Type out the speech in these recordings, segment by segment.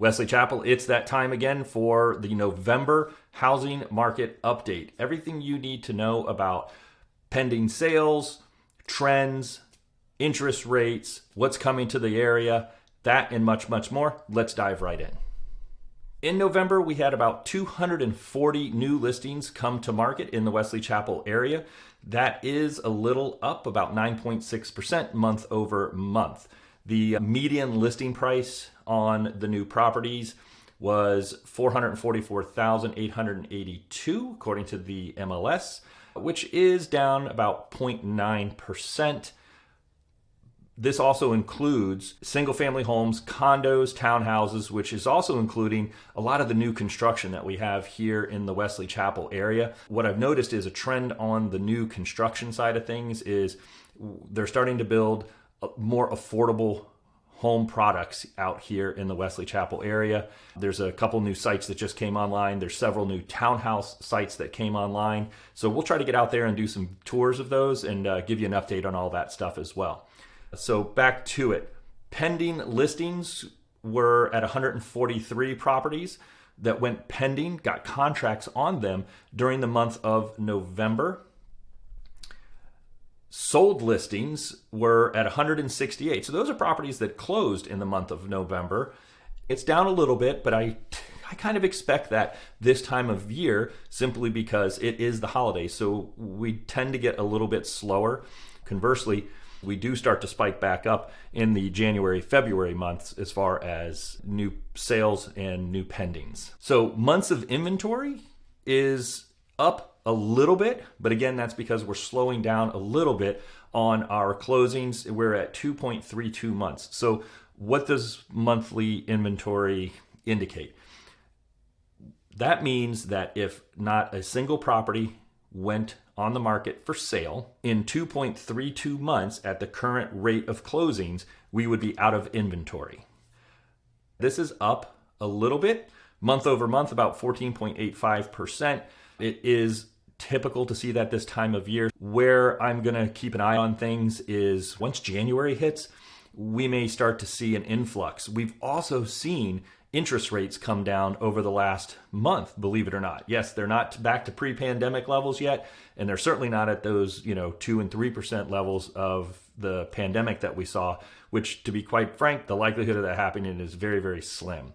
Wesley Chapel, it's that time again for the November housing market update. Everything you need to know about pending sales, trends, interest rates, what's coming to the area, that and much, much more. Let's dive right in. In November, we had about 240 new listings come to market in the Wesley Chapel area. That is a little up, about 9.6% month over month. The median listing price on the new properties was $444,882, according to the MLS, which is down about 0.9%. This also includes single-family homes, condos, townhouses, which is also including a lot of the new construction that we have here in the Wesley Chapel area. What I've noticed is a trend on the new construction side of things is they're starting to build more affordable home products out here in the Wesley Chapel area. There's a couple new sites that just came online. There's several new townhouse sites that came online. So we'll try to get out there and do some tours of those and give you an update on all that stuff as well. So back to it. Pending listings were at 143 properties that went pending, got contracts on them during the month of November. Sold listings were at 168. So those are properties that closed in the month of November. It's down a little bit, but I kind of expect that this time of year simply because it is the holidays. So we tend to get a little bit slower. Conversely, we do start to spike back up in the January, February months as far as new sales and new pendings. So months of inventory is up a little bit, but again, that's because we're slowing down a little bit on our closings. We're at 2.32 months. So what does monthly inventory indicate? That means that if not a single property went on the market for sale in 2.32 months at the current rate of closings, we would be out of inventory. This is up a little bit, month over month, about 14.85%. It is typical to see that this time of year. Where I'm going to keep an eye on things is once January hits, we may start to see an influx. We've also seen interest rates come down over the last month, believe it or not. Yes, they're not back to pre-pandemic levels yet, and they're certainly not at those, 2 and 3% levels of the pandemic that we saw, which, to be quite frank, the likelihood of that happening is very, very slim.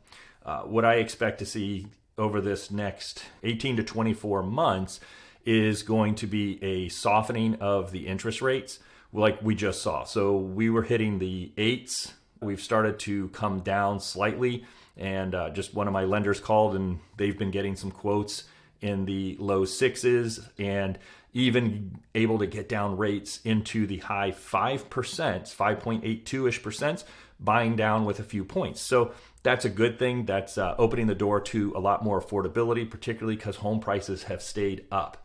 What I expect to see over this next 18 to 24 months is going to be a softening of the interest rates like we just saw. So we were hitting the 8s. We've started to come down slightly. And just one of my lenders called and they've been getting some quotes in the low 6s and even able to get down rates into the high 5%, 5.82-ish%, buying down with a few points. So that's a good thing. That's opening the door to a lot more affordability, particularly because home prices have stayed up.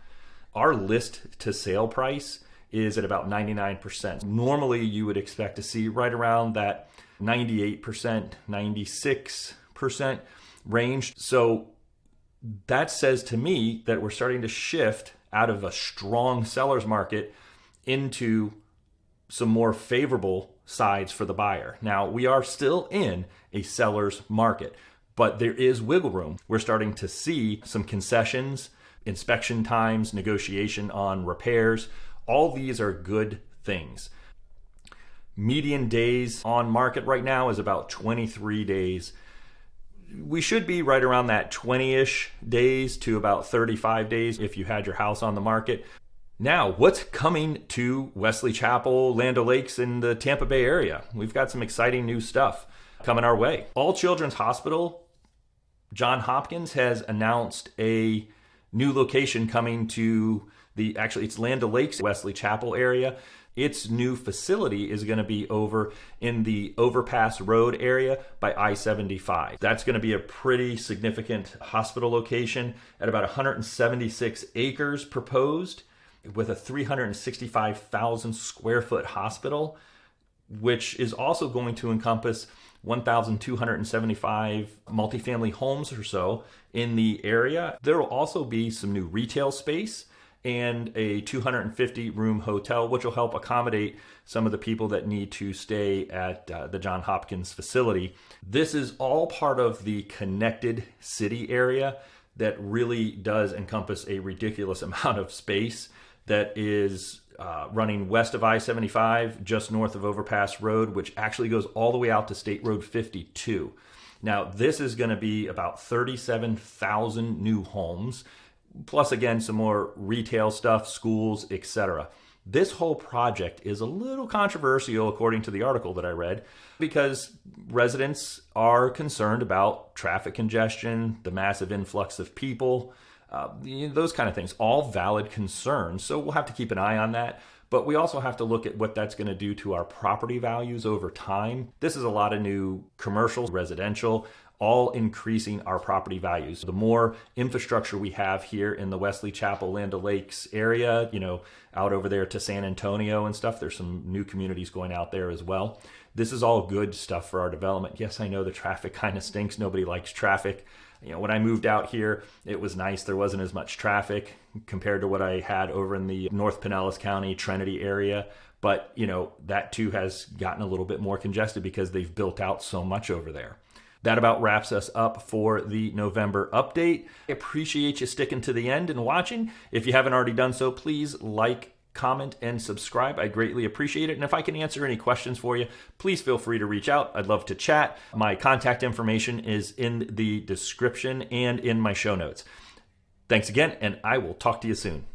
Our list to sale price is at about 99%. Normally, you would expect to see right around that 98%, 96% range. So that says to me that we're starting to shift out of a strong seller's market into some more favorable sides for the buyer. Now, we are still in a seller's market, but there is wiggle room. We're starting to see some concessions, inspection times, negotiation on repairs. All these are good things. Median days on market right now is about 23 days. We should be right around that 20-ish days to about 35 days if you had your house on the market. Now, what's coming to Wesley Chapel, Land O'Lakes, in the Tampa Bay area? We've got some exciting new stuff coming our way. All Children's Hospital, Johns Hopkins, has announced a new location coming to it's Land O'Lakes, Wesley Chapel area. Its new facility is going to be over in the Overpass Road area by I-75. That's going to be a pretty significant hospital location at about 176 acres proposed with a 365,000 square foot hospital, which is also going to encompass 1,275 multifamily homes or so in the area. There will also be some new retail space and a 250 room hotel, which will help accommodate some of the people that need to stay at the Johns Hopkins facility. This is all part of the connected city area that really does encompass a ridiculous amount of space that is running west of I-75, just north of Overpass Road, which actually goes all the way out to State Road 52. Now, this is going to be about 37,000 new homes, plus again, some more retail stuff, schools, etc. This whole project is a little controversial, according to the article that I read, because residents are concerned about traffic congestion, the massive influx of people, those kind of things, all valid concerns. So we'll have to keep an eye on that. But we also have to look at what that's going to do to our property values over time. This is a lot of new commercial, residential, all increasing our property values. The more infrastructure we have here in the Wesley Chapel, Land O'Lakes area, out over there to San Antonio and stuff, there's some new communities going out there as well. This is all good stuff for our development. Yes, I know the traffic kind of stinks. Nobody likes traffic. When I moved out here, it was nice. There wasn't as much traffic compared to what I had over in the North Pinellas County, Trinity area. But, that too has gotten a little bit more congested because they've built out so much over there. That about wraps us up for the November update. I appreciate you sticking to the end and watching. If you haven't already done so, please like, comment, and subscribe. I greatly appreciate it. And if I can answer any questions for you, please feel free to reach out. I'd love to chat. My contact information is in the description and in my show notes. Thanks again, and I will talk to you soon.